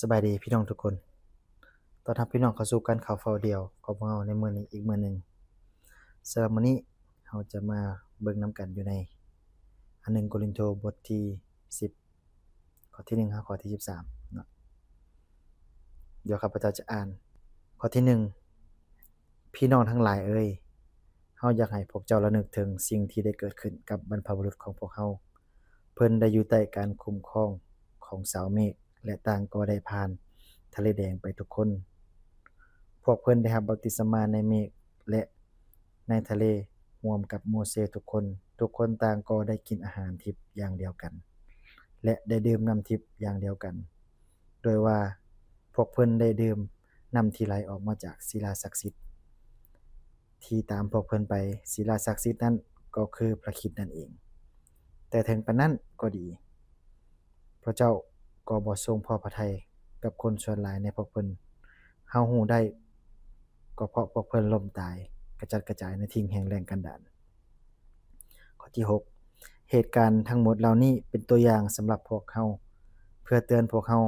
สบายดีพี่น้องทุกคนต้อนรับพี่น้องเข้าสู่การข่าวเฝ้าเดียวของพวกเราในมื้อนี้อีกมื้อหนึ่งสำหรับมื้อนี้เราจะมาเบิ่งนํกันอยู่ในอันหนึ่งโครินธ์บทที่10ข้อที่1หาข้อที่13เนาะเดี๋ยวข้าพเจ้าจะอ่านข้อที่1พี่น้องทั้งหลายเอ่ยเฮาอยากให้พวกเจ้าระลึกถึงสิ่งที่ได้เกิดขึ้นกับบรรพบุรุษของพวกเฮาเพิ่นได้อยู่ใต้การคุ้มครองของสาวเมฆและต่างก็ได้ผ่านทะเลแดงไปทุกคน พวกเพิ่นได้รับบัพติศมาในเมฆและในทะเลร่วมกับโมเสสทุกคน ทุกคนต่างก็ได้กินอาหารทิพย์อย่างเดียวกัน และได้ดื่มน้ำทิพย์อย่างเดียวกัน โดยว่าพวกเพิ่นได้ดื่มน้ำที่ไหลออกมาจากศิลาศักดิ์สิทธิ์ที่ตามพวกเพิ่นไปศิลาศักดิ์สิทธิ์นั้นก็คือพระคริสต์นั่นเอง แต่ถึงปานนั้นก็ดี พระเจ้าก็บ่ทรงพอพระทัยกับคนส่วนหลายในพวกเพิ่นเฮาฮู้ได้ก็เพราะพวกเพิ่นล้มตายกระจัดกระจายในทิ่งแห่งแหล่งกันดารข้อที่6เหตุการณ์ทั้งหมดเหล่านี้เป็นตัวอย่างสำหรับพวกเฮาเพื่อเตือนพวกเฮา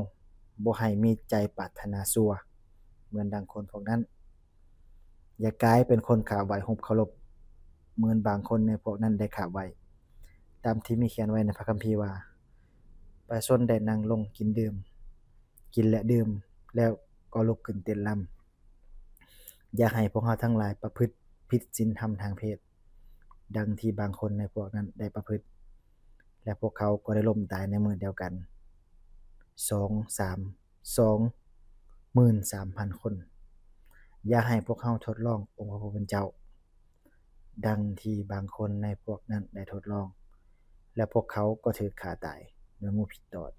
บ่ให้มีใจปรารถนาชั่วเหมือนดังคนพวกนั้นอย่ากลายเป็นคนขาไหว้รูปเคารพเหมือนบางคนในพวกนั้นได้ขาไหว้ตามที่มีเขียนไว้ในพระคัมภีร์ว่าประชาชนได้นั่งลงกินดื่มกินและดื่มแล้วก็ลุกขึ้นเต้นรำอย่าให้พวกเฮาทั้งหลายประพฤติผิดศีลธรรมทางเพศดังที่บางคนในพวกนั้นได้ประพฤติและพวกเขาก็ได้ล้มตายในมื้อเดียวกัน23,000 คนอย่าให้พวกเฮาทดลององค์พระผู้เป็นเจ้าดังที่บางคนในพวกนั้นได้ทดลองและพวกเขาก็ถูกฆ่าตายด้วยงูพิษตอด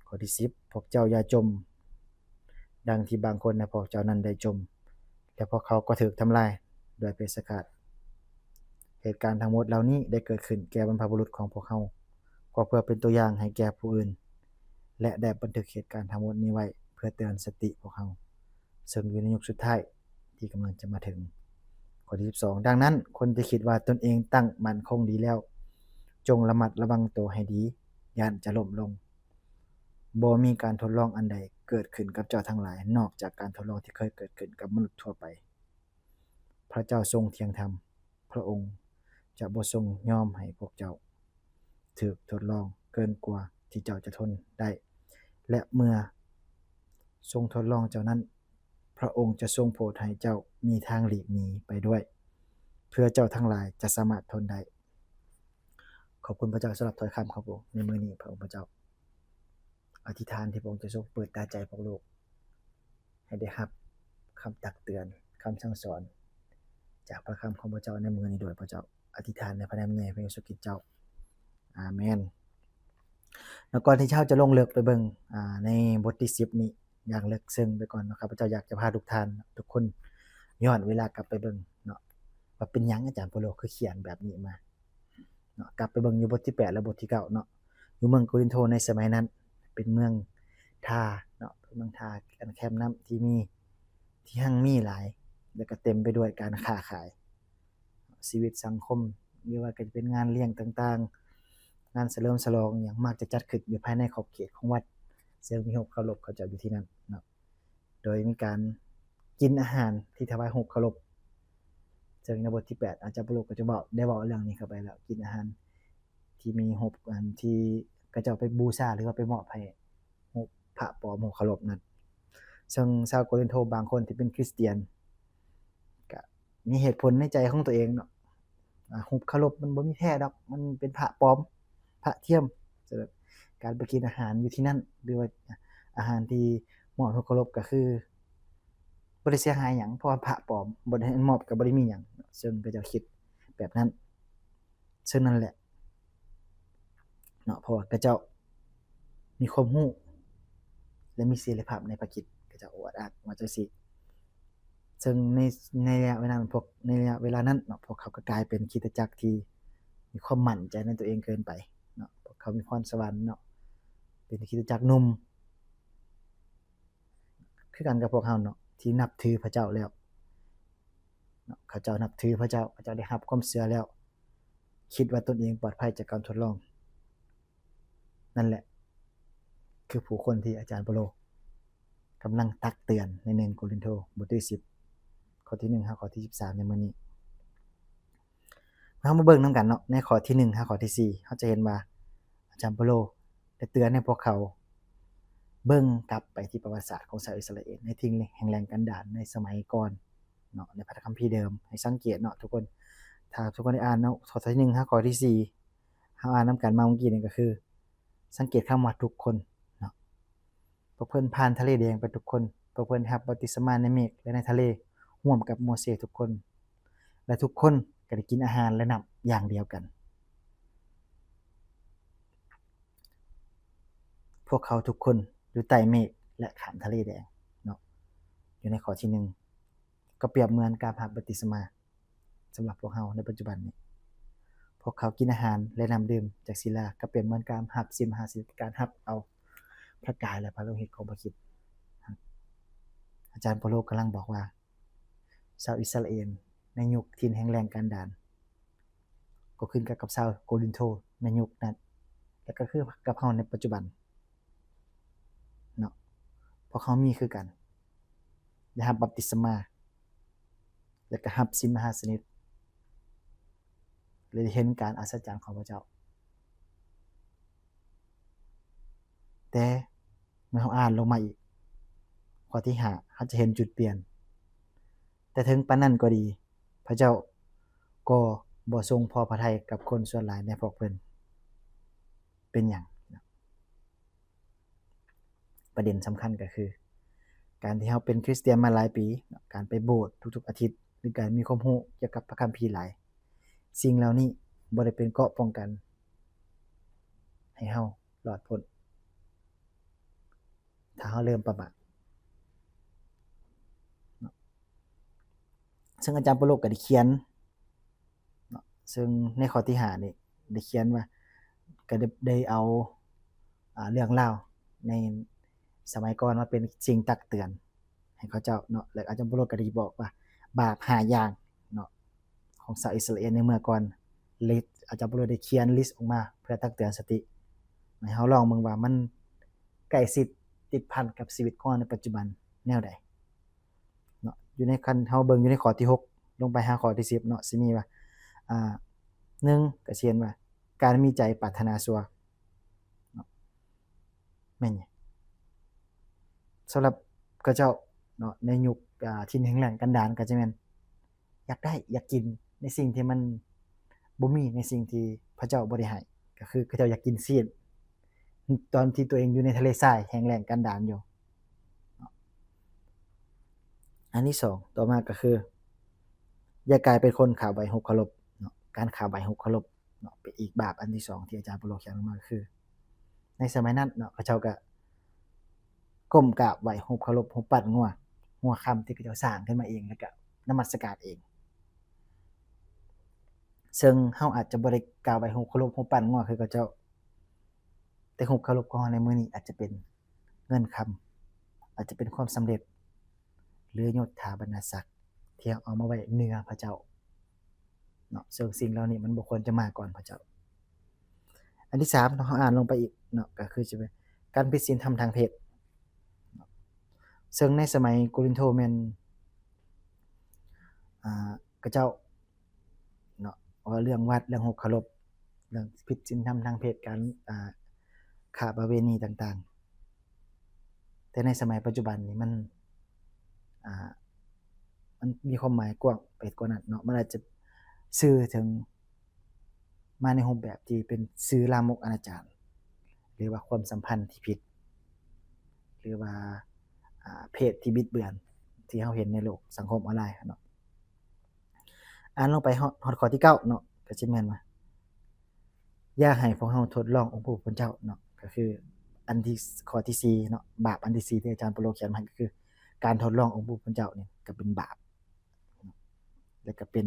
ข้อที่10พวกเจ้าอย่าจมดังที่บางคนในพวกเจ้านั้นได้จมและพวกเขาก็ถูกทำลายด้วยเพชฌฆาตเหตุการณ์ทั้งหมดเหล่านี้ได้เกิดขึ้นแก่บรรพบุรุษของพวกเขาก็เพื่อเป็นตัวอย่างให้แก่ผู้อื่นและได้บันทึกเหตุการณ์ทั้งหมดนี้ไว้เพื่อเตือนสติพวกเขาซึ่งอยู่ในยุคสุดท้ายที่กำลังจะมาถึงข้อที่12ดังนั้นคนที่คิดว่าตนเองตั้งมั่นคงดีแล้วจงระมัดระวังตัวให้ดีย่านจะล้มลงบ่มีการทดลองอันใดเกิดขึ้นกับเจ้าทั้งหลายนอกจากการทดลองที่เคยเกิดขึ้นกับมนุษย์ทั่วไปพระเจ้าทรงเที่ยงธรรมพระองค์จะบ่ทรงยอมให้พวกเจ้าถูกทดลองเกินกว่าที่เจ้าจะทนได้และเมื่อทรงทดลองเจ้านั้นพระองค์จะทรงโปรดให้เจ้ามีทางหลีกหนีไปด้วยเพื่อเจ้าทั้งหลายจะสามารถทนได้ขอบคุณพระเจ้าสำหรับถ้อยคำครับผมในมื้อนี้พระองค์พระเจ้าอธิษฐานที่พระองค์จะทรงเปิดตาใจพวกลูกให้ได้รับคำตักเตือนคำสั่งสอนจากพระคำของพระเจ้าในมื้อนี้โดยพระเจ้าอธิษฐานในพระนามใหญ่พระเยซูคริสต์เจ้าอาเมนแล้วก่อนที่เจ้าจะลงลึกไปเบิ่งในบทที่10นี้อย่างลึกซึ้งไปก่อนเนาะครับพระเจ้าอยากจะพาทุกท่านทุกคนย้อนเวลากลับไปเบิ่งเนาะว่าเป็นหยังอาจารย์เปาโลคือเขียนแบบนี้มาเนาะกลับไปเบิ่งอยู่บทที่8และบทที่9เนาะอยู่เมืองโครินโธในสมัยนั้นเป็นเมืองท่าเนาะเป็นเมืองท่ากันแคมป์น้ำที่มีที่หั่งมีหลายแล้วก็เต็มไปด้วยการค้าขายชีวิตสังคมหรือว่าก็จะเป็นงานเลี้ยงต่างๆงานเฉลิมฉลองอย่างมากจะจัดขึ้นอยู่ภายในขอบเขตของวัดซึ่งมีรูปเคารพเขาจะอยู่ที่นั่นเนาะโดยมีการกินอาหารที่ถวายรูปเคารพซึ่งในบทที่8อาจารย์เปาโลก็จะบอกได้บอกเรื่องนี้เข้าไปแล้วกินอาหารที่มีรูปอันที่เขาเจ้าไปบูชาหรือว่าไปมอบให้รูปพระปลอมรูปเคารพนั้นซึ่งชาวโครินโธบางคนที่เป็นคริสเตียนก็มีเหตุผลในใจของตัวเองเนาะรูปเคารพมันบ่มีแท้ดอกมันเป็นพระปลอมพระเทียมการไปกินอาหารอยู่ที่นั่นหรือว่าอาหารที่มอบรูปเคารพก็คือบ่ได้เสียหายหยังเพราะว่าพระปลอมบ่ได้มอบก็บ่ได้มีหยังซึ่งเขาเจ้าคิดแบบนั้นซึ่งนั่นแหละเนาะเพราะว่าเขาเจ้ามีความรู้และมีเสรีภาพในพระคริสต์เขาเจ้าอวดอ้างว่าจังซี่ซึ่งในระยะเวลานั้นเนาะพวกเขาก็กลายเป็นคริสตจักรที่มีความมั่นใจในตัวเองเกินไปเนาะพวกเขามีพรสวรรค์เนาะเป็นคริสตจักรหนุ่มคือกันกับพวกเราเนาะที่นับถือพระเจ้าแล้วเนาะเขาเจ้านับถือพระเจ้าเขาเจ้าได้รับความเชื่อแล้วคิดว่าตนเองปลอดภัยจากการทดลองนั่นแหละ คือผู้คนที่อาจารย์เปาโลกำลังตักเตือนใน1โครินโธบทที่10ข้อที่1ถึงข้อที่13ในมื้อนี้เรามาเบิ่งนำกันเนาะในข้อที่1ถึงข้อที่4เราจะเห็นว่าอาจารย์เปาโลได้เตือนให้พวกเขาเบิ่งกลับไปที่ประวัติศาสตร์ของชาวอิสราเอลในที่แห่งแรงกันดารในสมัยก่อนเนาะในพระคัมภีร์เดิมให้สังเกตเนาะทุกคนถ้าทุกคนได้อ่านเนาะข้อที่1ถึงข้อที่4เฮาอ่านนำกันมาเมื่อกี้นี่ก็คือสังเกตคำว่าทุกคนเนาะพวกเพิ่นผ่านทะเลแดงไปทุกคนพวกเพิ่นรับบัพติศมาในเมฆและในทะเลร่วมกับโมเสสทุกคนและทุกคนก็ได้กินอาหารและน้ำอย่างเดียวกันพวกเขาทุกคนอยู่ใต้เมฆและข้ามทะเลแดงเนาะอยู่ในข้อที่1ก็เปรียบเหมือนการรับบัพติศมาสำหรับพวกเราในปัจจุบันนี้พวกเขากินอาหารและน้ำดื่มจากศิลาก็เปรียบเหมือนการรับสิมหาสิทธิการรับเอาพระกายและพระโลหิตของพระคริสต์อาจารย์เปาโลกำลังบอกว่าชาวอิสราเอลในยุคที่แห่งแรงกันดารก็ขึ้นกับชาวโกรินโธในยุคนั้นและก็คือกับเฮาในปัจจุบันเนาะเพราะเขามีคือกันได้รับบัพติศมาและก็รับสินมหาสนิทเลยเห็นการอัศจรรย์ของพระเจ้าแต่เมื่อเราอ่านลงมาอีกข้อที่5เราจะเห็นจุดเปลี่ยนแต่ถึงปานนั้นก็ดีพระเจ้าก็บ่ทรงพอพระทัยกับคนส่วนหลายในพวกเพิ่นเป็นหยังประเด็นสำคัญก็คือการที่เราเป็นคริสเตียนมาหลายปีการไปโบสถ์ทุกๆอาทิตย์หรือการมีความรู้เกี่ยวกับพระคัมภีร์หลายสิ่งเหล่านี้บ่ได้เป็นเกราะป้องกันให้เรารอดพ้นถ้าเราเริ่มประมาทซึ่งอาจารย์เปาโลก็ได้เขียนซึ่งในข้อที่5นี่ได้เขียนว่าก็ได้เอาเรื่องราวในสมัยก่อนมาเป็นสิ่งตักเตือนให้เขาเจ้าเนาะแล้วอาจารย์เปาโลก็ได้บอกว่าบาป5อย่างเนาะของชาวอิสราเอลในเมื่อก่อนลิสต์อาจารย์เปาโลได้เขียนลิสต์ออกมาเพื่อตักเตือนสติให้เฮาลองเบิ่งว่ามันใกล้สิติดพันกับชีวิตของเราในปัจจุบันแนวใดเนาะอยู่ในคันเฮาเบิ่งอยู่ในข้อที่6ลงไปหาข้อที่10เนาะสิมีว่า1ก็เช่นว่าการมีใจปรารถนาชั่วเนาะแม่นหยังสำหรับเขาเจ้าเนาะในยุคที่แห่งแล้งกันดารก็จะแม่นอยากได้อยากกินในสิ่งที่มันบ่มีในสิ่งที่พระเจ้าบ่ได้ให้ก็คือเขาเจ้าอยากกินซีดตอนที่ตัวเองอยู่ในทะเลทรายแห้งแล้งกันดารอยู่อันที่2ต่อมาก็คืออย่ากลายเป็นคนขาใบหกเคารพเนาะการขาใบหกเคารพเนาะเป็นอีกบาปอันที่2ที่อาจารย์เปาโลเขียนลงมาคือในสมัยนั้นเนาะเขาเจ้าก็ก้มกราบไหว้รูปเคารพรูปปั้นงัวค่ำที่เขาเจ้าสร้างขึ้นมาเองแล้วก็นมัสการเองซึ่งเฮาอาจจะบ่ได้กราบไหว้รูปเคารพรูปปั้นงัวคือเขาเจ้าแต่รูปเคารพของเฮาในมื้อนี้อาจจะเป็นเงินคำอาจจะเป็นความสำเร็จหรือยศถาบรรณาศักดิ์ที่เอามาไว้เหนือพระเจ้าเนาะซึ่งสิ่งเหล่านี้มันบ่ควรจะมาก่อนพระเจ้าอันที่3เนาะเฮาอ่านลงไปอีกเนาะก็คือจะเป็นการผิดศีลธรรมทางเพศซึ่งในสมัยโกรินโธแม่นเขาเจ้าเนาะว่าเรื่องวัดเรื่องหกเคารพเรื่องผิดศีลธรรมทางเพศการค้าประเวณีต่างๆแต่ในสมัยปัจจุบันนี้มันมีความหมายกว้างไปกว่านั้นเนาะมันอาจจะสื่อถึงมาในรูปแบบที่เป็นสื่อลามกอนาจารหรือว่าความสัมพันธ์ที่ผิดหรือว่าเพศที่บิดเบือนที่เราเห็นในโลกสังคมออนไลน์เนาะอ่านลงไปฮอดข้อที่9เนาะก็สิแม่นว่าอย่าให้พวกเราทดลององค์พระผู้เป็นเจ้าเนาะก็คืออันที่ข้อที่4เนาะบาปอันที่4ที่อาจารย์เปาโลเขียนมาก็คือการทดลององค์พระผู้เป็นเจ้านี่ก็เป็นบาปแล้วก็เป็น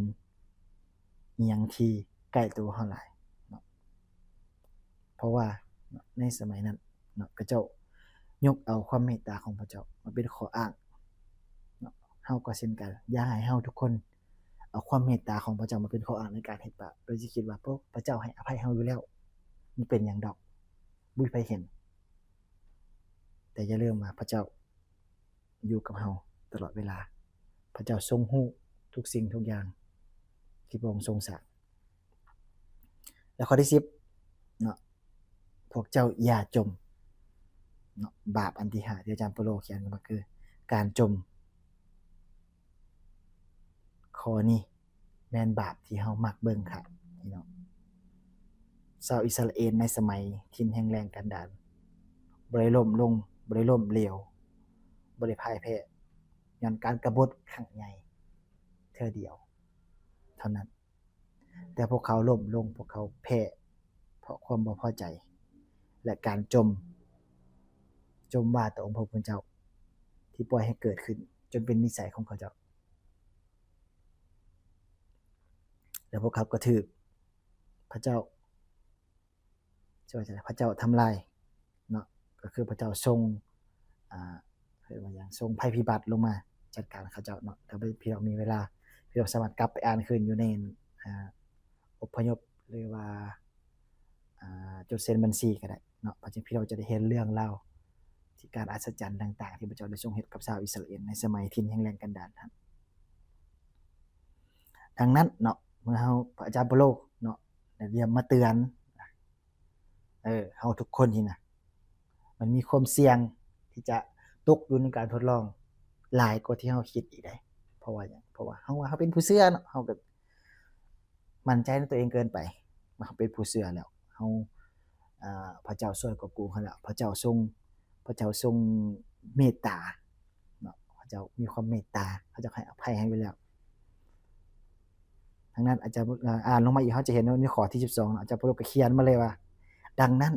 อิหยังที่ใกล้ตัวเราหลายเนาะเพราะว่าในสมัยนั้นเนาะเขาเจ้ายกเอาความเมตตาของพระเจ้ามาเป็นข้ออ้างเนาะเฮาก็เช่นกันอย่าให้เฮาทุกคนเอาความเมตตาของพระเจ้ามาเป็นข้ออ้างในการเฮ็ดบาปโดยที่คิดว่าพระเจ้าให้อภัยเฮาอยู่แล้วมันเป็นหยังดอกบ่มีไผเห็น แต่อย่าลืมว่าพระเจ้าอยู่กับเราตลอดเวลาพระเจ้าทรงรู้ทุกสิ่งทุกอย่างที่พระองค์ทรงสร้างแล้วข้อที่10เนาะพวกเจ้าอย่าจมเนาะบาปอันที่5ที่อาจารย์เปโลเขียนก็คือการจมข้อนี้แม่นบาปที่เฮามักเบิ่งครับพี่น้องชาวอิสราเอลในสมัยถิ่นแห่งแรงกันดารบ่ได้ล่มลงบ่ได้ล้มเหลวบ่ได้พ่ายแพ้ย้อนการกบฏครั้งใหญ่เทื่อเดียวเท่านั้นแต่พวกเขาล้มลงพวกเขาแพ้เพราะความบ่พอใจและการจมว่าต่อองค์พระผู้เป็นเจ้าที่ปล่อยให้เกิดขึ้นจนเป็นนิสัยของเขาเจ้าแล้วพวกเขาก็ถูกพระเจ้าพระเจ้าทำลายเนาะก็คือพระเจ้าทรงเรียกว่าอย่างทรงภัยพิบัติลงมาจัดการเขาเจ้าเนาะถ้าพี่น้องมีเวลาพี่น้องสามารถกลับไปอ่านคืนอยู่ในอพยพหรือว่าจดเซ็นบัญชีก็ได้เนาะเพราะฉะนั้นพี่น้องจะได้เห็นเรื่องเล่าที่การอัศจรรย์ต่างๆที่พระเจ้าได้ทรงเฮ็ดกับชาวอิสราเอลในสมัยถิ่นแห่งแรงกันดารครับดังนั้นเนาะเมื่อเฮาพระอาจารย์เปโลเนาะได้เรียมมาเตือนเฮาทุกคนนี่นะมันมีความเสี่ยงที่จะตกอยู่ในการทดลองหลายกว่าที่เฮาคิดอีกได้เพราะว่าหยังเพราะว่าเฮาว่าเฮาเป็นผู้เชื่อเนาะเฮาก็มั่นใจในตัวเองเกินไปว่าเฮาเป็นผู้เชื่อแล้วเฮาพระเจ้าช่วยกอบกู้เฮาแล้วพระเจ้าทรงเมตตาเนาะพระเจ้ามีความเมตตาพระเจ้าให้อภัยให้อยู่แล้วดังนั้นอาจารย์อ่านลงมาอีกเฮาจะเห็นว่าในข้อที่12อาจารย์เปโลก็เขียนมาเลยว่าดังนั้น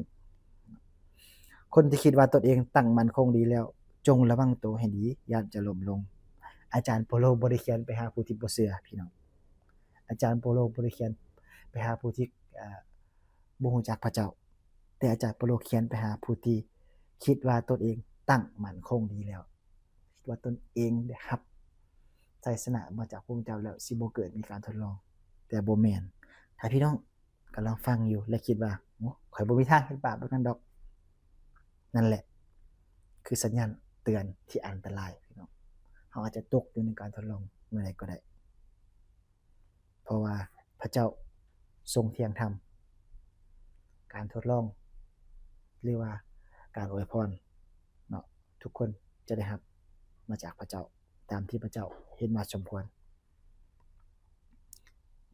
คนที่คิดว่าตนเองตั้งมั่นคงดีแล้วจงระวังตัวให้ดีอย่าจะล้มลงอาจารย์เปโลบ่ได้เขียนไปหาผู้ที่บ่เชื่อพี่น้องอาจารย์เปโลบ่ได้เขียนไปหาผู้ที่บ่รู้จักพระเจ้าแต่อาจารย์เปโลเขียนไปหาผู้ที่คิดว่าตนเองตั้งมั่นคงดีแล้วคิดว่าตนเองได้รับชัยชนะมาจากพระผู้เป็นเจ้าแล้วสิบ่เกิดมีการทดลองแต่บ่แม่นถ้าพี่น้องกำลังฟังอยู่และคิดว่าโอ้ข่อยบ่มีทางเฮ็ดบาปแบบนั้นดอกนั่นแหละคือสัญญาณเตือนที่อันตรายพี่น้องเฮาอาจจะตกอยู่ในการทดลองเมื่อใดก็ได้เพราะว่าพระเจ้าทรงเที่ยงธรรมการทดลองหรือว่าการอวยพรเนาะทุกคนจะได้รับมาจากพระเจ้าตามที่พระเจ้าเห็นว่าสมควร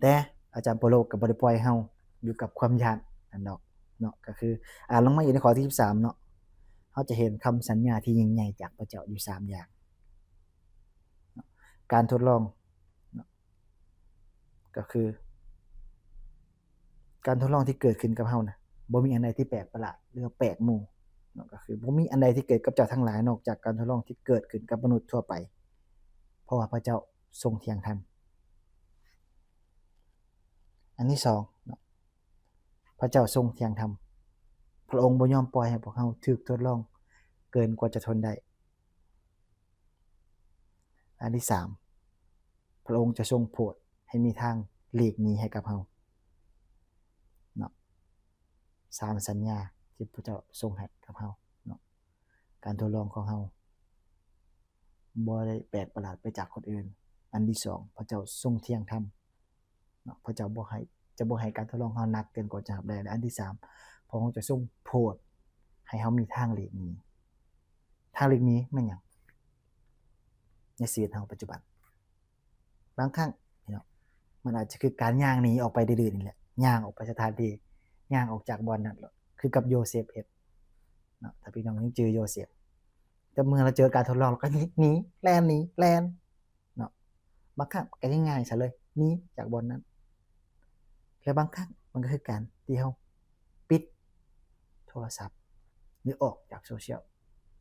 แต่อาจารย์เปโลก็บ่ได้ปล่อยเฮาอยู่กับความย้านนั่นดอกเนาะก็คือลงมาอีกในข้อที่13เนาะเฮาจะเห็นคำสัญญาที่ยิ่งใหญ่จากพระเจ้าอยู่3อย่างการทดลองเนาะก็คือการทดลองที่เกิดขึ้นกับเฮาน่ะบ่มีอันใดที่แปลกประหลาดหรือแปลกหมู่เนาะก็คือบ่มีอันใดที่เกิดกับเจ้าทั้งหลายนอกจากการทดลองที่เกิดขึ้นกับมนุษย์ทั่วไปเพราะว่าพระเจ้าทรงเที่ยงธรรมอันที่2เนาะพระเจ้าทรงเที่ยงธรรมพระองค์บ่ยอมปล่อยให้พวกเฮาถูกทดลองเกินกว่าจะทนได้อันที่3พระองค์จะทรงโปรดให้มีทางหลีกหนีให้กับเฮาเนาะ3สัญญาที่พระเจ้าทรงให้กับเฮาเนาะการทดลองของเฮาบ่ได้แปลกประหลาดไปจากคนอื่นอันที่2พระเจ้าทรงเที่ยงธรรมเนาะพระเจ้าบ่ให้การทดลองเฮาหนักเกินกว่าจะรับได้และอันที่3พระองค์จะทรงโปรดให้เฮามีทางหลีกหนีทางหลีกหนีแม่นหยังในชีวิตเฮาปัจจุบันบางครั้งพี่น้องมันอาจจะคือการย่างหนีออกไปดื้อๆนี่แหละย่างออกไปสถานที่ย่างออกจากบ่อนนั้นคือกับโยเซฟเฮ็ดเนาะถ้าพี่น้องยังจือโยเซฟแต่เมื่อเราเจอการทดลองเราก็หนีแล่นหนีแล่นเนาะบางครั้งก็ง่ายๆซะเลยหนีจากบ่อนนั้นและบางครั้งมันก็คือการที่เฮาปิดโทรศัพท์หรือออกจากโซเชียล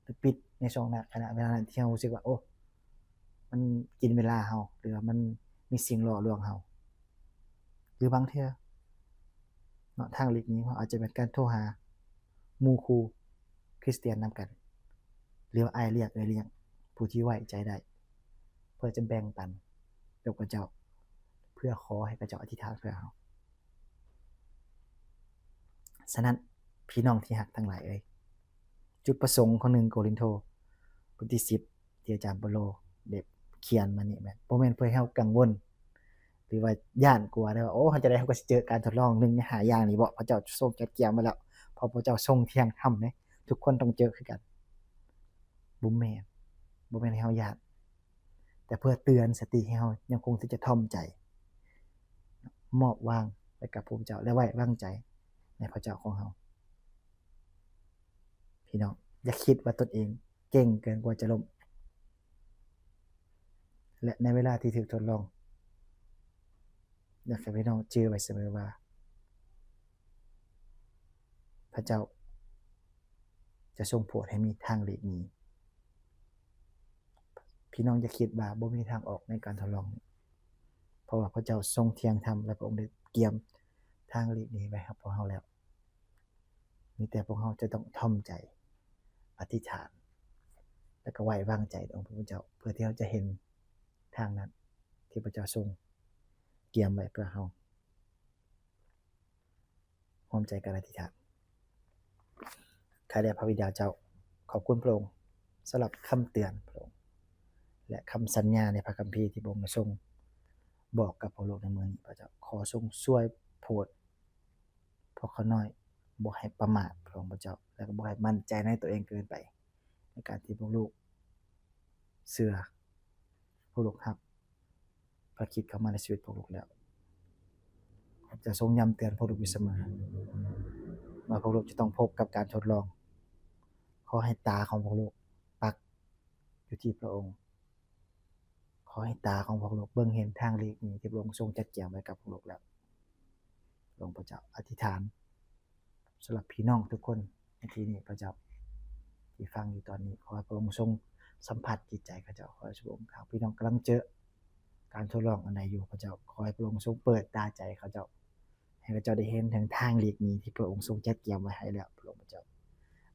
หรือปิดในช่วงนั้นขณะเวลานั้นที่เฮารู้สึกว่าโอ้มันกินเวลาเฮาหรือว่ามันมีสิ่งหล่อลวงเฮาหรือบางเทื่อเนาะทางหลีกหนีเฮาอาจจะเป็นการโทรหาหมู่คู่คริสเตียนนำกันหรือว่าอ้ายเรียกเอื้อยเลี้ยงผู้ที่ไว้ใจได้เพื่อจะแบ่งปันกับพระเจ้าเพื่อขอให้พระเจ้าอธิษฐานเพื่อเฮาฉะนั้นพี่น้องที่รักทั้งหลายเอ้ย จุดประสงค์ของ1โครินโธบทที่10ที่อาจารย์เปาโลได้เขียนมานี่แม่นบ่แม่นเพื่อให้เรากังวลหรือว่าย้านกลัวได้ว่าโอ้เราจะได้เราก็สิเจอการทดลอง1ใน5อย่างนี้บ่พระเจ้าทรงจัดเตรียมไว้แล้วเพราะพระเจ้าทรงเที่ยงธรรมเด้ทุกคนต้องเจอคือกันบ่แม่นให้เราย้านแต่เพื่อเตือนสติให้เรายังคงที่จะถ่อมใจมอบวางไว้กับพระเจ้าและไว้วางใจในพระเจ้าของเราพี่น้องอย่าคิดว่าตนเองเก่งเกินกว่าจะล้มและในเวลาที่ถูกทดลองอยากให้พี่น้องเชื่อไว้เสมอว่าพระเจ้าจะทรงโปรดให้มีทางหลีกหนีพี่น้องอย่าคิดว่าบ่มีทางออกในการทดลองเพราะว่าพระเจ้าทรงเที่ยงธรรมและพระองค์ได้เตรียมทางหลีกหนีไว้ให้พวกเราแล้วมีแต่พวกเราจะต้องถ่อมใจอธิษฐานและก็ไว้วางใจในองค์พระผู้เจ้าเพื่อที่เราจะเห็นทางนั้นที่พระเจ้าทรงเตรียมไว้เพื่อเราร่วมใจกันอธิษฐานข้าแต่พระบิดาเจ้าขอบคุณพระองค์สำหรับคำเตือนพระองค์และคำสัญญาในพระคัมภีร์ที่พระองค์ได้ทรงบอกกับพวกเราในมื้อนี้พระเจ้าขอทรงช่วยโปรดพวกเขาน้อยบ่ให้ประมาทพระองค์พระเจ้าและก็บ่ให้มั่นใจในตัวเองเกินไปในการที่พวกลูกเชื่อพวกลูกรับพระคิดเข้ามาในชีวิตพวกลูกแล้วจะทรงย้ำเตือนพวกลูกอยู่เสมอว่าพวกลูกจะต้องพบกับการทดลองขอให้ตาของพวกลูกปักอยู่ที่พระองค์ขอให้ตาของพวกลูกเบิ่งเห็นทางหลีกหนีที่พระองค์ทรงจัดเตรียมไว้กับพวกลูกแล้วพระองค์พระเจ้าอธิษฐานสำหรับพี่น้องทุกคนในที่นี้พระเจ้าที่ฟังอยู่ตอนนี้ขอให้พระองค์ทรงสัมผัสจิตใจข้าเจ้าขอให้พระองค์พี่น้องกำลังเจอการทดลองอันใดอยู่พระเจ้าขอให้พระองค์ทรงเปิดตาใจข้าเจ้าให้ข้าเจ้าได้เห็นถึงทางหลีกหนีที่พระองค์ทรงจัดเตรียมไว้ให้แล้วพระองค์พระเจ้า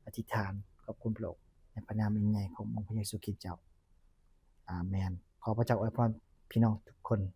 อธิษฐานขอบคุณพระองค์ในพระนามยิ่งใหญ่ขององค์พระเยซูคริสต์เจ้าอาเมนขอพระเจ้าอวยพรพี่น้องทุกคน